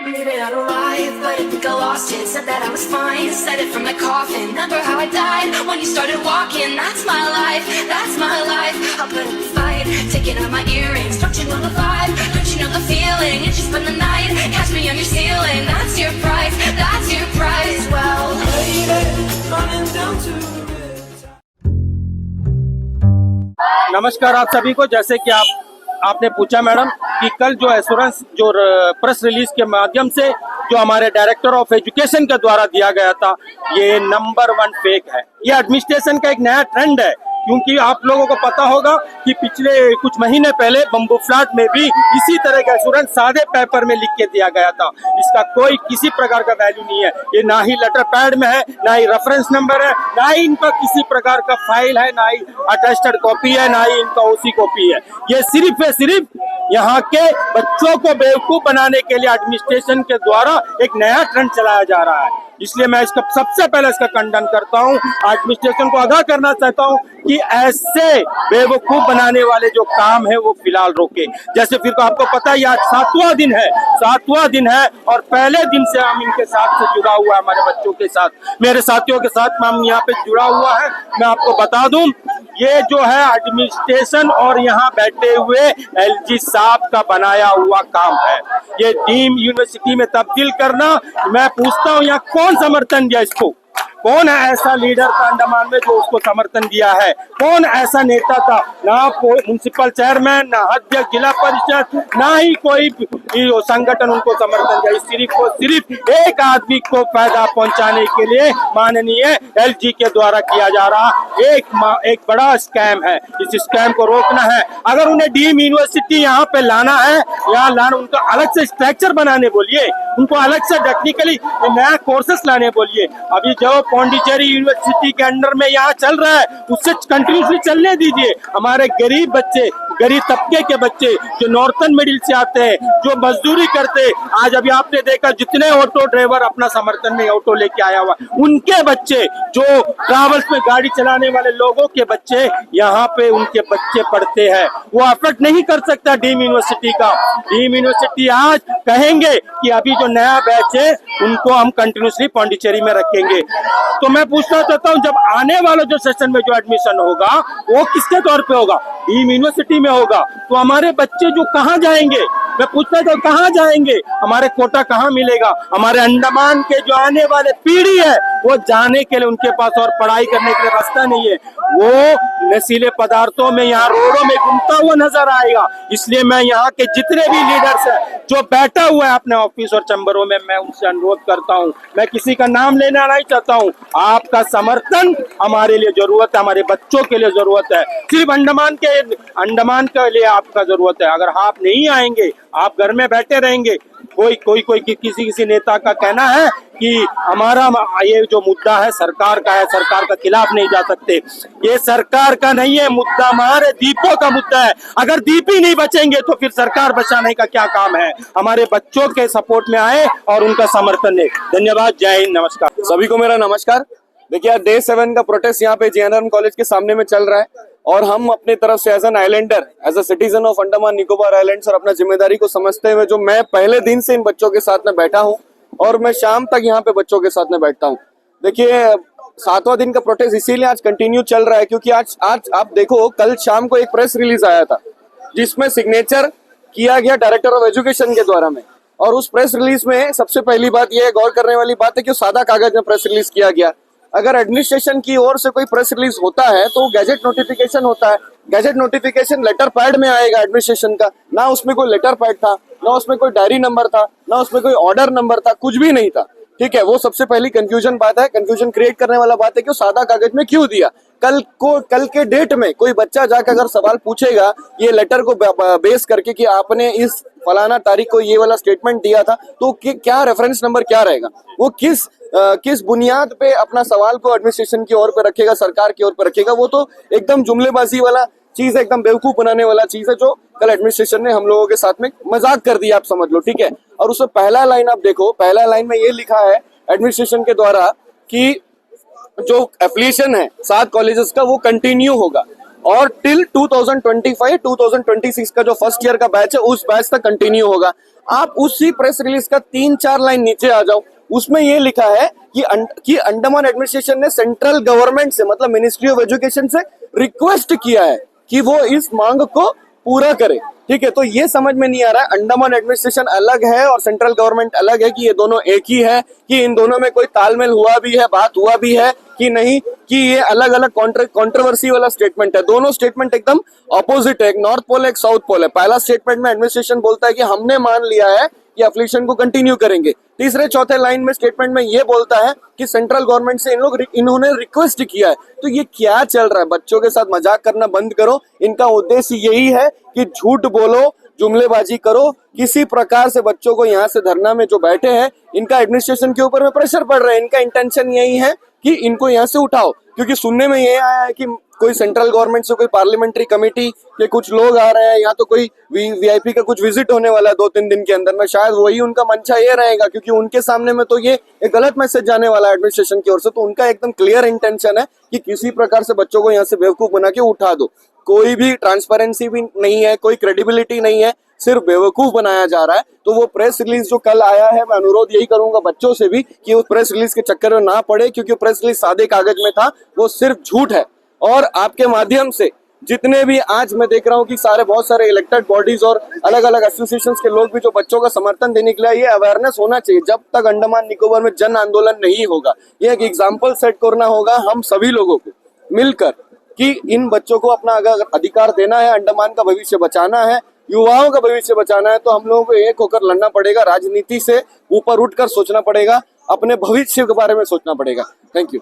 Maybe I'm alive, but I think I lost it. Said that I was fine, said it from my coffin. Remember how I died when you started walking. That's my life, that's my life. I'll put up a fight, taking out my earrings. Don't you know the vibe? Don't you know the feeling? And just spend the night, catch me on your ceiling. That's your price, that's your price. Well, lady, running down to नमस्कार आप सभी को। जैसे कि आपने पूछा madam कि कल जो एश्योरेंस जो प्रेस रिलीज के माध्यम से जो हमारे डायरेक्टर ऑफ एजुकेशन के द्वारा दिया गया था, ये नंबर 1 फेक है। ये एडमिनिस्ट्रेशन का एक नया ट्रेंड है, क्योंकि आप लोगों को पता होगा कि पिछले कुछ महीने पहले बम्बू फ्लैट में भी इसी तरह का एश्योरेंस सादे पेपर में लिख के दिया गया था। इसका कोई किसी प्रकार का वैल्यू नहीं है। ये ना ही लेटर पैड में है, ना ही रेफरेंस नंबर है, ना ही इनका किसी प्रकार का फाइल है, ना ही अटेस्टेड कॉपी है, ना ही इनका ओसी कॉपी है। ये सिर्फ यहाँ के बच्चों को बेवकूफ बनाने के लिए एडमिनिस्ट्रेशन के द्वारा एक नया ट्रेंड चलाया जा रहा है। इसलिए मैं इसका सबसे पहले इसका खंडन करता हूँ। एडमिनिस्ट्रेशन को आगाह करना चाहता हूँ कि ऐसे बेवकूफ बनाने वाले जो काम है वो फिलहाल रोके। जैसे फिर आपको पता है आज 7वां दिन है और पहले दिन से हम इनके साथ से जुड़ा हुआ है, हमारे बच्चों के साथ, मेरे साथियों के साथ हम यहाँ पे जुड़ा हुआ है। मैं आपको बता दूं, ये जो है एडमिनिस्ट्रेशन और यहाँ बैठे हुए एलजी साहब का बनाया हुआ काम है। ये डीम यूनिवर्सिटी में तब्दील करना, मैं पूछता हूँ यहाँ कौन समर्थन दिया इसको? कौन है ऐसा लीडर था अंडमान में जो उसको समर्थन दिया है? कौन ऐसा नेता था? ना कोई म्युनिसिपल चेयरमैन, ना अध्यक्ष जिला परिषद, ना ही कोई संगठन उनको समर्थन दिया। सिर्फ एक आदमी को फायदा पहुंचाने के लिए माननीय एलजी के द्वारा किया जा रहा एक बड़ा स्कैम है। इस स्कैम को रोकना है। अगर उन्हें डीम यूनिवर्सिटी यहाँ पे लाना है, उनका अलग से स्ट्रक्चर बनाने बोलिए, उनको अलग से टेक्निकली नया कोर्सेस लाने बोलिए। अभी जो पौंडीचेरी यूनिवर्सिटी के अंडर में यहाँ चल रहा है उससे कंटिन्यूसली चलने दीजिए। हमारे गरीब बच्चे, गरीब तबके के बच्चे जो नॉर्थन मिडिल से आते हैं, जो मजदूरी करते, आज अभी आपने देखा जितने ऑटो ड्राइवर अपना समर्थन में ऑटो लेके आया हुआ, उनके बच्चे, जो ट्रैवल्स में गाड़ी चलाने वाले लोगों के बच्चे यहाँ पे उनके बच्चे पढ़ते हैं। वो अफोर्ड नहीं कर सकता डीम यूनिवर्सिटी का। डीम यूनिवर्सिटी आज कहेंगे कि अभी जो नया बैच है उनको हम कंटिन्यूसली पौंडीचेरी में रखेंगे। तो मैं पूछना चाहता हूँ, जब आने वाला जो सेशन में जो एडमिशन होगा वो किसके तौर पे होगा? डीम यूनिवर्सिटी में होगा। तो हमारे बच्चे जो कहाँ जाएंगे? मैं पूछता था कहाँ जाएंगे? हमारे कोटा कहाँ मिलेगा? हमारे अंडमान के जो आने वाले पीढ़ी है वो जाने के लिए उनके पास और पढ़ाई करने के लिए रास्ता नहीं है। वो नशीले पदार्थों में यहाँ रोडों में घूमता हुआ नजर आएगा। इसलिए मैं यहाँ के जितने भी लीडर्स हैं जो बैठा हुआ है अपने ऑफिस और चैम्बरों में, मैं उनसे अनुरोध करता हूँ, मैं किसी का नाम लेना नहीं चाहता हूँ, आपका समर्थन हमारे लिए जरूरत है, हमारे बच्चों के लिए जरूरत है। सिर्फ अंडमान के लिए आपका जरूरत है। अगर आप नहीं आएंगे, आप घर में बैठे रहेंगे, कोई किसी नेता का कहना है कि हमारा ये जो मुद्दा है सरकार का है, सरकार का खिलाफ नहीं जा सकते। ये सरकार का नहीं है मुद्दा, हमारे दीपों का मुद्दा है। अगर दीप ही नहीं बचेंगे तो फिर सरकार बचाने का क्या काम है? हमारे बच्चों के सपोर्ट में आए और उनका समर्थन दे। धन्यवाद। जय हिंद। नमस्कार सभी को मेरा नमस्कार। देखिए आज डे 7 का प्रोटेस्ट यहाँ पे JNRM कॉलेज के सामने में चल रहा है और हम अपनी तरफ से as an islander, as a citizen of Andaman Nicobar islands और अपना जिम्मेदारी को समझते हुए, जो मैं पहले दिन से इन बच्चों के साथ में बैठा हूँ और मैं शाम तक यहाँ पे बच्चों के साथ में बैठता हूँ। देखिए 7वां दिन का प्रोटेस्ट इसीलिए आज कंटिन्यू चल रहा है क्योंकि आज आप देखो, कल शाम को एक प्रेस रिलीज आया था जिसमें सिग्नेचर किया गया डायरेक्टर ऑफ एजुकेशन के द्वारा में। और उस प्रेस रिलीज में सबसे पहली बात यह गौर करने वाली बात है कि सादा कागज में प्रेस रिलीज किया गया। अगर एडमिनिस्ट्रेशन की ओर से कोई प्रेस रिलीज होता है तो गैजेट नोटिफिकेशन होता है। गैजेट नोटिफिकेशन लेटर पैड में आएगा एडमिनिस्ट्रेशन का, ना उसमें कोई लेटर पैड था, ना उसमें कोई डायरी नंबर था, ना उसमें कोई ऑर्डर नंबर था, कुछ भी नहीं था। ठीक है, वो सबसे पहली कंफ्यूजन बात है, कंफ्यूजन क्रिएट करने वाला बात है कि सादा कागज में क्यों दिया। कल के डेट में कोई बच्चा जाकर अगर सवाल पूछेगा ये लेटर को बेस करके कि आपने इस फलाना तारीख को ये वाला स्टेटमेंट दिया था, तो क्या रेफरेंस नंबर क्या रहेगा? वो किस बुनियाद पे अपना सवाल को एडमिनिस्ट्रेशन की ओर पे रखेगा, सरकार की ओर पे रखेगा? वो तो एकदम जुमलेबाजी वाला चीज है, एकदम बेवकूफ बनाने वाला चीज है जो कल एडमिनिस्ट्रेशन ने हम लोगों के साथ में मजाक कर दिया, आप समझ लो। ठीक है, और उसमें पहला लाइन आप देखो, पहला लाइन में ये लिखा है एडमिनिस्ट्रेशन के द्वारा कि जो एफिलिएशन है 7 कॉलेजेस का वो कंटिन्यू होगा। और टिल 2025 2026 का जो फर्स्ट ईयर का बैच है उस बैच तक कंटिन्यू होगा। आप उसी प्रेस रिलीज का 3-4 लाइन नीचे आ जाओ, उसमें ये लिखा है कि अंडमान एडमिनिस्ट्रेशन ने सेंट्रल गवर्नमेंट से मतलब मिनिस्ट्री ऑफ एजुकेशन से रिक्वेस्ट किया है कि वो इस मांग को पूरा करे। ठीक है, तो ये समझ में नहीं आ रहा है अंडमान एडमिनिस्ट्रेशन अलग है और सेंट्रल गवर्नमेंट अलग है कि ये दोनों एक ही है, कि इन दोनों में कोई तालमेल हुआ भी है, बात हुआ भी है कि नहीं, कि ये अलग अलग कंट्रोवर्सी वाला स्टेटमेंट है। दोनों स्टेटमेंट एकदम ऑपोजिट है, एक नॉर्थ पोल है एक साउथ पोल है। पहला स्टेटमेंट में एडमिनिस्ट्रेशन बोलता है कि हमने मान लिया है कि अफ्लिक्शन को कंटिन्यू करेंगे। तीसरे चौथे लाइन में स्टेटमेंट में ये बोलता है कि सेंट्रल गवर्नमेंट से इन्होंने रिक्वेस्ट किया है। तो ये क्या चल रहा है? बच्चों के साथ मजाक करना बंद करो। इनका उद्देश्य यही है कि झूठ बोलो, जुमलेबाजी करो, किसी प्रकार से बच्चों को यहाँ से धरना में जो बैठे हैं इनका एडमिनिस्ट्रेशन के ऊपर में प्रेशर पड़ रहा है। इनका इंटेंशन यही है कि इनको यहाँ से उठाओ, क्योंकि सुनने में ये आया है कि कोई सेंट्रल गवर्नमेंट से कोई पार्लियामेंट्री कमेटी के कुछ लोग आ रहे हैं, या तो कोई वीआईपी का कुछ विजिट होने वाला है 2-3 दिन के अंदर में, शायद वही उनका मंशा ये रहेगा, क्योंकि उनके सामने में तो ये एक गलत मैसेज जाने वाला है एडमिनिस्ट्रेशन की ओर से। तो उनका एकदम क्लियर इंटेंशन है कि किसी प्रकार से बच्चों को यहाँ से बेवकूफ बना के उठा दो। कोई भी ट्रांसपेरेंसी भी नहीं है, कोई क्रेडिबिलिटी नहीं है, सिर्फ बेवकूफ बनाया जा रहा है। तो वो प्रेस रिलीज जो कल आया है, मैं अनुरोध यही करूंगा बच्चों से भी कि उस प्रेस रिलीज के चक्कर में ना पड़े, क्योंकि प्रेस रिलीज सादे कागज में था, वो सिर्फ झूठ है। और आपके माध्यम से जितने भी आज मैं देख रहा हूँ कि बहुत सारे इलेक्टेड बॉडीज और अलग अलग एसोसिएशंस के लोग भी जो बच्चों का समर्थन देने के लिए, ये अवेयरनेस होना चाहिए। जब तक अंडमान निकोबार में जन आंदोलन नहीं होगा, ये एक एग्जाम्पल सेट करना होगा हम सभी लोगों को मिलकर कि इन बच्चों को अपना अगर अधिकार देना है, अंडमान का भविष्य बचाना है, युवाओं का भविष्य बचाना है, तो हम लोगों को एक होकर लड़ना पड़ेगा। राजनीति से ऊपर उठकर सोचना पड़ेगा, अपने भविष्य के बारे में सोचना पड़ेगा। Thank you.